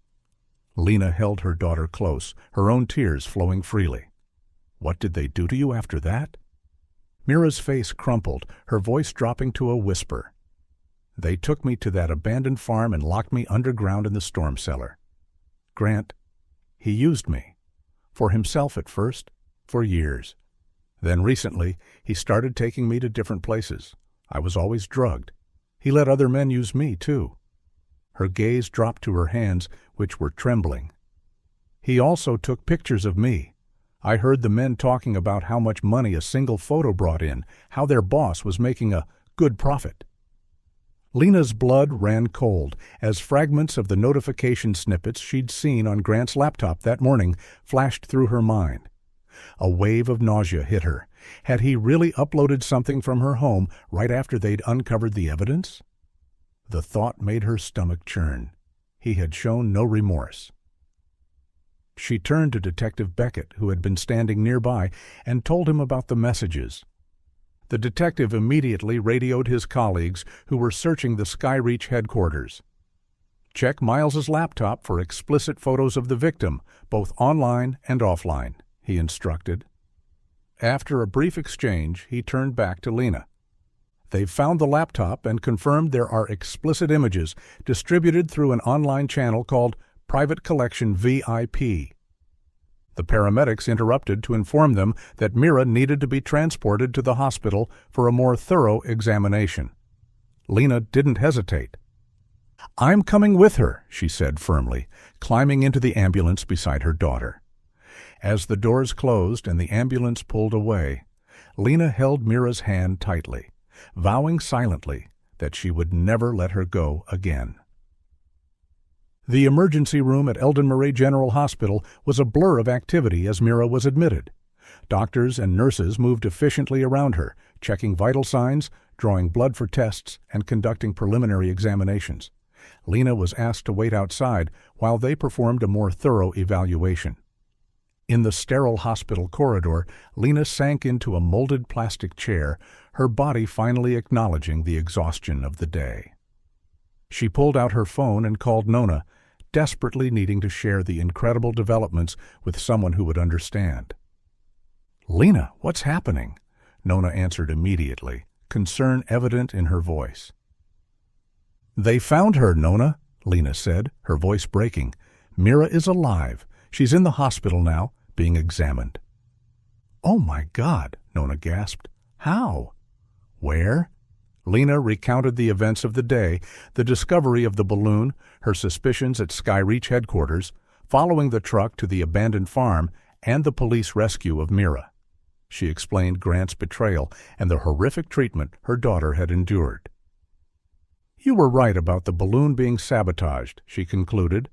Lena held her daughter close, her own tears flowing freely. "What did they do to you after that?" Mira's face crumpled, her voice dropping to a whisper. "They took me to that abandoned farm and locked me underground in the storm cellar. Grant, he used me. For himself at first, for years. Then recently, he started taking me to different places. I was always drugged. He let other men use me, too." Her gaze dropped to her hands, which were trembling. "He also took pictures of me. I heard the men talking about how much money a single photo brought in, how their boss was making a good profit." Lena's blood ran cold as fragments of the notification snippets she'd seen on Grant's laptop that morning flashed through her mind. A wave of nausea hit her. Had he really uploaded something from her home right after they'd uncovered the evidence? The thought made her stomach churn. He had shown no remorse. She turned to Detective Beckett, who had been standing nearby, and told him about the messages. The detective immediately radioed his colleagues who were searching the Skyreach headquarters. "Check Miles's laptop for explicit photos of the victim, both online and offline," he instructed. After a brief exchange, he turned back to Lena. "They've found the laptop and confirmed there are explicit images distributed through an online channel called Private Collection VIP." The paramedics interrupted to inform them that Mira needed to be transported to the hospital for a more thorough examination. Lena didn't hesitate. "I'm coming with her," she said firmly, climbing into the ambulance beside her daughter. As the doors closed and the ambulance pulled away, Lena held Mira's hand tightly, vowing silently that she would never let her go again. The emergency room at Eldon Murray General Hospital was a blur of activity as Mira was admitted. Doctors and nurses moved efficiently around her, checking vital signs, drawing blood for tests, and conducting preliminary examinations. Lena was asked to wait outside while they performed a more thorough evaluation. In the sterile hospital corridor, Lena sank into a molded plastic chair, her body finally acknowledging the exhaustion of the day. She pulled out her phone and called Nona, desperately needing to share the incredible developments with someone who would understand. "Lena, what's happening?" Nona answered immediately, concern evident in her voice. "They found her, Nona," Lena said, her voice breaking. "Mira is alive. She's in the hospital now, being examined." "Oh my God," Nona gasped. "How? Where?" Lena recounted the events of the day, the discovery of the balloon, her suspicions at Skyreach headquarters, following the truck to the abandoned farm, and the police rescue of Mira. She explained Grant's betrayal and the horrific treatment her daughter had endured. "You were right about the balloon being sabotaged," she concluded.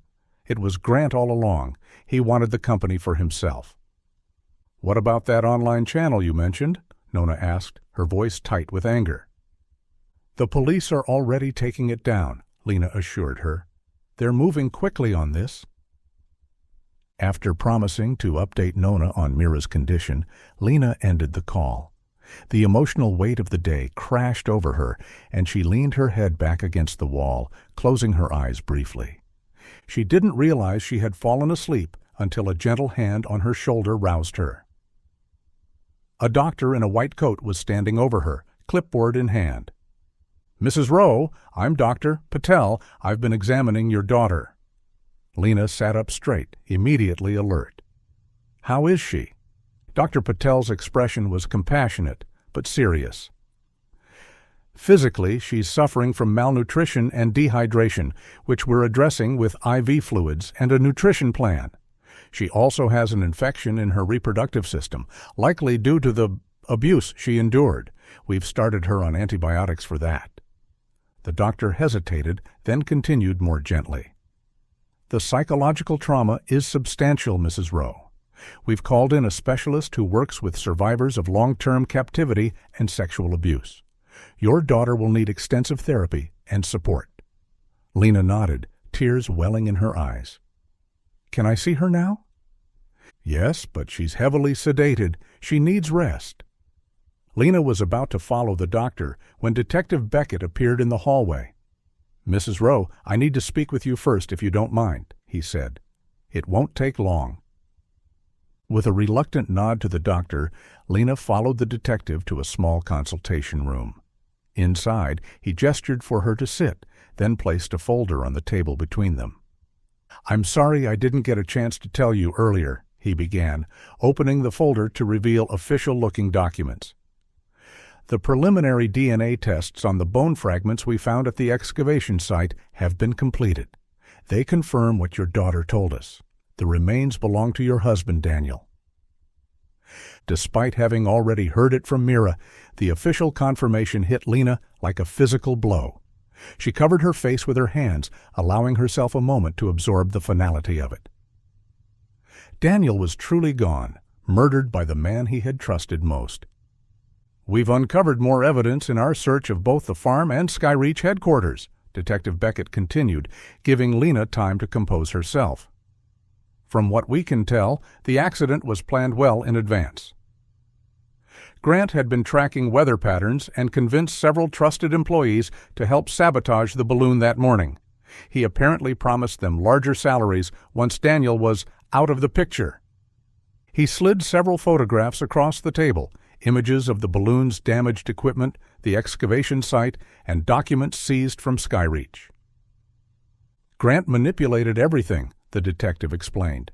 "It was Grant all along. He wanted the company for himself." "What about that online channel you mentioned?" Nona asked, her voice tight with anger. "The police are already taking it down," Lena assured her. "They're moving quickly on this." After promising to update Nona on Mira's condition, Lena ended the call. The emotional weight of the day crashed over her, and she leaned her head back against the wall, closing her eyes briefly. She didn't realize she had fallen asleep until a gentle hand on her shoulder roused her. A doctor in a white coat was standing over her, clipboard in hand. "Mrs. Rowe, I'm Dr. Patel. I've been examining your daughter." Lena sat up straight, immediately alert. "How is she?" Dr. Patel's expression was compassionate, but serious. "Physically, she's suffering from malnutrition and dehydration, which we're addressing with IV fluids and a nutrition plan. She also has an infection in her reproductive system, likely due to the abuse she endured. We've started her on antibiotics for that." The doctor hesitated, then continued more gently. "The psychological trauma is substantial, Mrs. Rowe. We've called in a specialist who works with survivors of long-term captivity and sexual abuse. Your daughter will need extensive therapy and support." Lena nodded, tears welling in her eyes. "Can I see her now?" "Yes, but she's heavily sedated. She needs rest." Lena was about to follow the doctor when Detective Beckett appeared in the hallway. "Mrs. Rowe, I need to speak with you first if you don't mind," he said. "It won't take long." With a reluctant nod to the doctor, Lena followed the detective to a small consultation room. Inside, he gestured for her to sit, then placed a folder on the table between them. "I'm sorry I didn't get a chance to tell you earlier," he began, opening the folder to reveal official-looking documents. "The preliminary DNA tests on the bone fragments we found at the excavation site have been completed. They confirm what your daughter told us. The remains belong to your husband, Daniel." Despite having already heard it from Mira, the official confirmation hit Lena like a physical blow. She covered her face with her hands, allowing herself a moment to absorb the finality of it. Daniel was truly gone, murdered by the man he had trusted most. "We've uncovered more evidence in our search of both the farm and Skyreach headquarters," Detective Beckett continued, giving Lena time to compose herself. "From what we can tell, the accident was planned well in advance. Grant had been tracking weather patterns and convinced several trusted employees to help sabotage the balloon that morning. He apparently promised them larger salaries once Daniel was out of the picture. He slid several photographs across the table, images of the balloon's damaged equipment, the excavation site, and documents seized from Skyreach. Grant manipulated everything, the detective explained.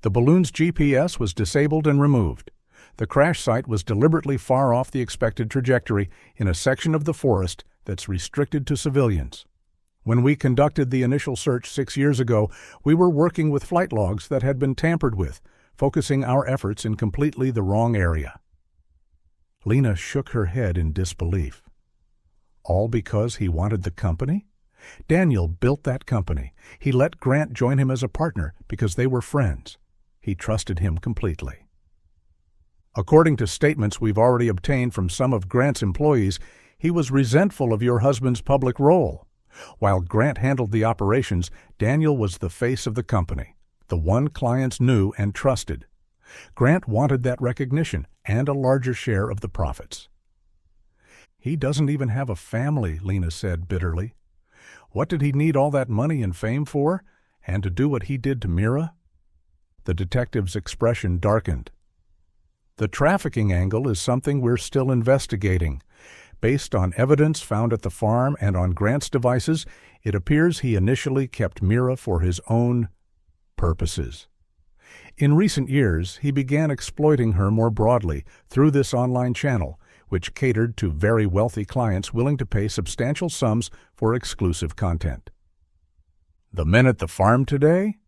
The balloon's GPS was disabled and removed. The crash site was deliberately far off the expected trajectory in a section of the forest that's restricted to civilians. When we conducted the initial search 6 years ago, we were working with flight logs that had been tampered with, focusing our efforts in completely the wrong area. Lena shook her head in disbelief. All because he wanted the company? Daniel built that company. He let Grant join him as a partner because they were friends. He trusted him completely. According to statements we've already obtained from some of Grant's employees, he was resentful of your husband's public role. While Grant handled the operations, Daniel was the face of the company, the one clients knew and trusted. Grant wanted that recognition and a larger share of the profits. "He doesn't even have a family," Lena said bitterly. "What did he need all that money and fame for? And to do what he did to Mira?" The detective's expression darkened. "The trafficking angle is something we're still investigating. Based on evidence found at the farm and on Grant's devices, it appears he initially kept Mira for his own purposes. In recent years, he began exploiting her more broadly through this online channel, which catered to very wealthy clients willing to pay substantial sums for exclusive content." "The men at the farm today?"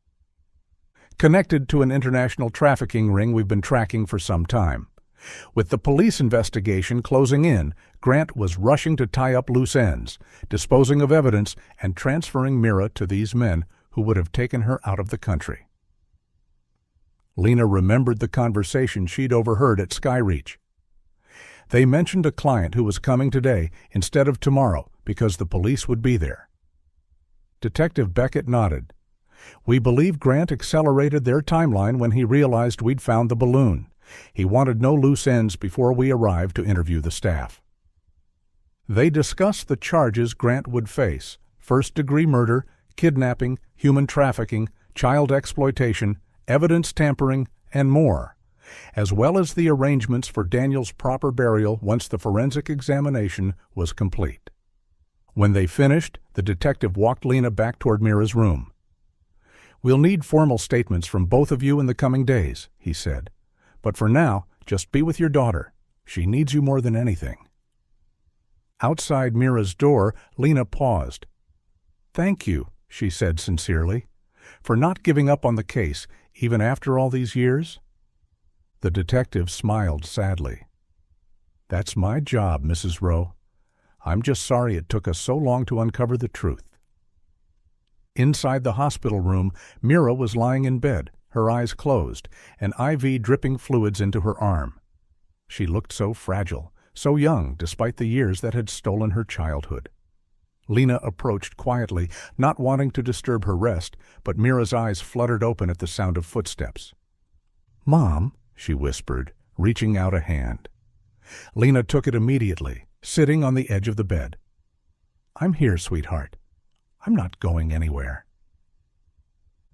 "Connected to an international trafficking ring we've been tracking for some time. With the police investigation closing in, Grant was rushing to tie up loose ends, disposing of evidence and transferring Mira to these men who would have taken her out of the country." Lena remembered the conversation she'd overheard at Skyreach. They mentioned a client who was coming today instead of tomorrow because the police would be there. Detective Beckett nodded. We believe Grant accelerated their timeline when he realized we'd found the balloon. He wanted no loose ends before we arrived to interview the staff. They discussed the charges Grant would face: first-degree murder, kidnapping, human trafficking, child exploitation, evidence tampering, and more, as well as the arrangements for Daniel's proper burial once the forensic examination was complete. When they finished, the detective walked Lena back toward Mira's room. We'll need formal statements from both of you in the coming days, he said. But for now, just be with your daughter. She needs you more than anything. Outside Mira's door, Lena paused. Thank you, she said sincerely, for not giving up on the case, even after all these years. The detective smiled sadly. That's my job, Mrs. Rowe. I'm just sorry it took us so long to uncover the truth. Inside the hospital room, Mira was lying in bed, her eyes closed, an IV dripping fluids into her arm. She looked so fragile, so young despite the years that had stolen her childhood. Lena approached quietly, not wanting to disturb her rest, but Mira's eyes fluttered open at the sound of footsteps. Mom, she whispered, reaching out a hand. Lena took it immediately, sitting on the edge of the bed. I'm here, sweetheart. I'm not going anywhere.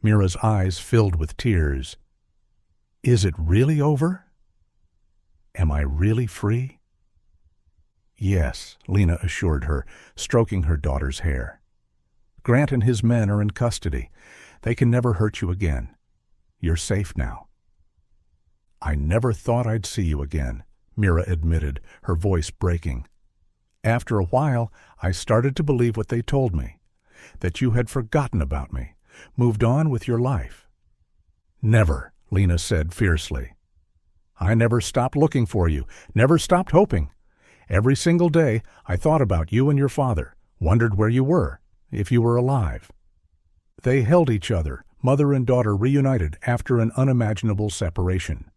Mira's eyes filled with tears. Is it really over? Am I really free? Yes, Lena assured her, stroking her daughter's hair. Grant and his men are in custody. They can never hurt you again. You're safe now. I never thought I'd see you again, Mira admitted, her voice breaking. After a while, I started to believe what they told me, that you had forgotten about me, moved on with your life. Never, Lena said fiercely. I never stopped looking for you, never stopped hoping. Every single day I thought about you and your father, wondered where you were, if you were alive. They held each other, mother and daughter reunited after an unimaginable separation.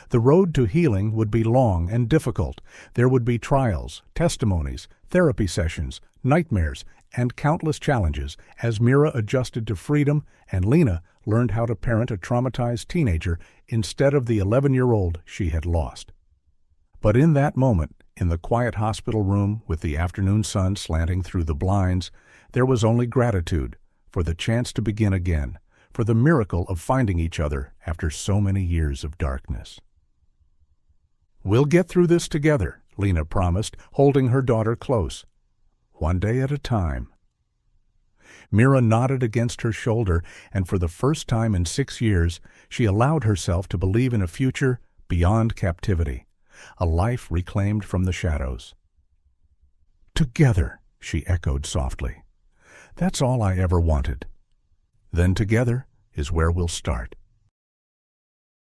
The road to healing would be long and difficult. There would be trials, testimonies, therapy sessions, nightmares, and countless challenges as Mira adjusted to freedom and Lena learned how to parent a traumatized teenager instead of the 11-year-old she had lost. But in that moment, in the quiet hospital room with the afternoon sun slanting through the blinds, there was only gratitude for the chance to begin again, for the miracle of finding each other after so many years of darkness. We'll get through this together, Lena promised, holding her daughter close. One day at a time. Mira nodded against her shoulder, and for the first time in 6 years, she allowed herself to believe in a future beyond captivity, a life reclaimed from the shadows. Together, she echoed softly. That's all I ever wanted. Then together is where we'll start.